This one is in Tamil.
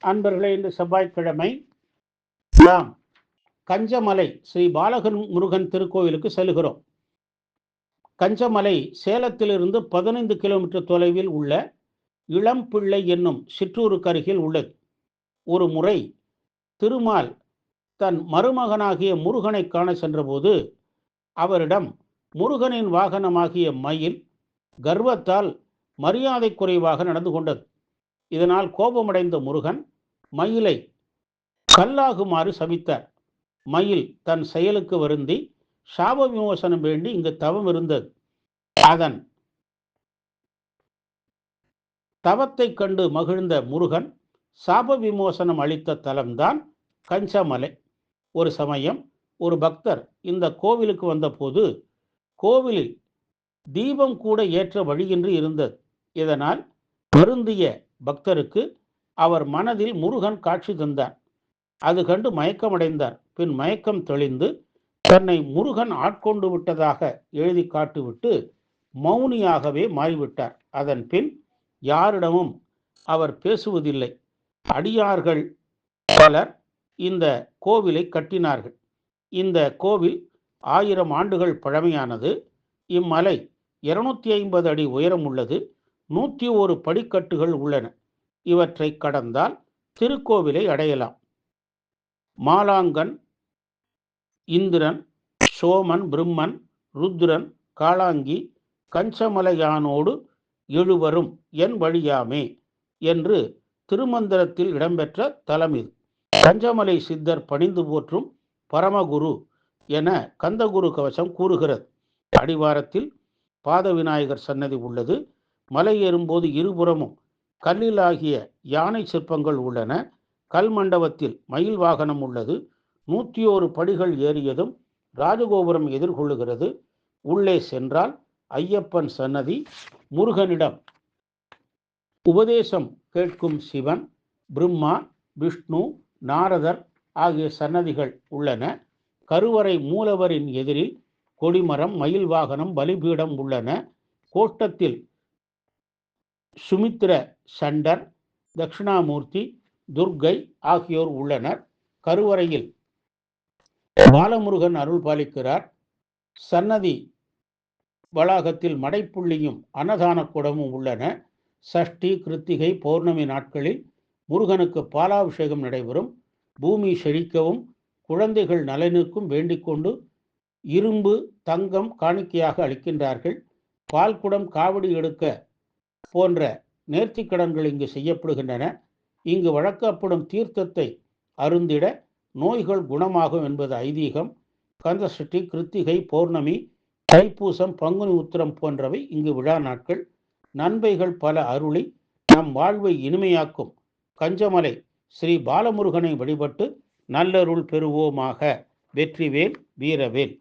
அன்பர்களே, இன்று செவ்வாய்க்கிழமை நாம் கஞ்சமலை ஸ்ரீ பாலகன் முருகன் திருக்கோயிலுக்கு செல்கிறோம். கஞ்சமலை சேலத்திலிருந்து 15 கிலோமீட்டர் தொலைவில் உள்ள இளம்பிள்ளை என்னும் சிற்றூருக்கு அருகில் உள்ளது. ஒரு முறை திருமால் தன் மருமகனாகிய முருகனை காண சென்றபோது அவரிடம் முருகனின் வாகனமாகிய மயில் கர்வத்தால் மரியாதை குறைவாக நடந்து கொண்டது. இதனால் கோபமடைந்த முருகன் மயிலை கல்லாகுமாறு சபித்தார். மயில் தன் செயலுக்கு வருந்தி சாப விமோசனம் வேண்டி இங்கு தவம் இருந்தது. அதன் தவத்தை கண்டு மகிழ்ந்த முருகன் சாப விமோசனம் அளித்த தலம்தான் கஞ்சமலை. ஒரு சமயம் ஒரு பக்தர் இந்த கோவிலுக்கு வந்தபோது கோவிலில் தீபம் கூட ஏற்ற வழியின்றி இருந்தது. இதனால் வருந்திய பக்தருக்கு அவர் மனதில் முருகன் காட்சி தந்தார். அது கண்டு மயக்கமடைந்தார். பின் மயக்கம் தெளிந்து தன்னை முருகன் ஆட்கொண்டு விட்டதாக எழுதி காட்டிவிட்டு மௌனியாகவே மாறிவிட்டார். அதன் பின் யாரிடமும் அவர் பேசுவதில்லை. அடியார்கள் பலர் இந்த கோவிலை கட்டினார்கள். இந்த கோவில் 1000 ஆண்டுகள் பழமையானது. இம்மலை 250 அடி உயரம் உள்ளது. 101 படிக்கட்டுகள் உள்ளன. இவற்றை கடந்தால் திருக்கோவிலை அடையலாம். மாலாங்கன், இந்திரன், சோமன், பிரம்மன், ருத்ரன், காளாங்கி, கஞ்சமலையானோடு எழுவரும் என் வழியாமே என்று திருமந்திரத்தில் இடம்பெற்ற தலம் இது. கஞ்சமலை சித்தர் பணிந்து போற்றும் பரமகுரு என கந்தகுரு கவசம் கூறுகிறது. அடிவாரத்தில் பாத விநாயகர் சன்னதி உள்ளது. மலை ஏறும்போது இருபுறமும் கல்லிலாகிய யானை சிற்பங்கள் உள்ளன. கல் மண்டபத்தில் மயில் வாகனம் உள்ளது. 101 படிகள் ஏறியதும் ராஜகோபுரம் எதிர்கொள்ளுகிறது. உள்ளே சென்றால் ஐயப்பன் சன்னதி, முருகனிடம் உபதேசம் கேட்கும் சிவன், பிரம்மா, விஷ்ணு, நாரதர் ஆகிய சன்னதிகள் உள்ளன. கருவறை மூலவரின் எதிரில் கொடிமரம், மயில் வாகனம், பலிபீடம் உள்ளன. கோஷ்டத்தில் சுமித்திர சண்டர், தட்சிணாமூர்த்தி, துர்க்கை ஆகியோர் உள்ளனர். கருவறையில் பாலமுருகன் அருள் பாலிக்கிறார். சன்னதி வளாகத்தில் மடைப்புள்ளியும் அன்னதான குடமும் உள்ளன. சஷ்டி, கிருத்திகை, பௌர்ணமி நாட்களில் முருகனுக்கு பாலாபிஷேகம் நடைபெறும். பூமி செழிக்கவும் குழந்தைகள் நலனுக்கும் வேண்டிக் கொண்டு இரும்பு, தங்கம் காணிக்கையாக அளிக்கின்றார்கள். பால்குடம், காவடி எடுக்க போன்ற நேர்த்திக்கடன்கள் இங்கு செய்யப்படுகின்றன. இங்கு வழங்கப்படும் தீர்த்தத்தை அருந்திட நோய்கள் குணமாகும் என்பது ஐதீகம். கந்தசஷ்டி, கிருத்திகை, பௌர்ணமி, தைப்பூசம், பங்குனி உத்திரம் போன்றவை இங்கு விழா நாட்கள். நன்மைகள் பல அருளி நம் வாழ்வை இனிமையாக்கும் கஞ்சமலை ஸ்ரீ பாலமுருகனை வழிபட்டு நல்லருள் பெறுவோமாக. வெற்றிவேல், வீரவேல்.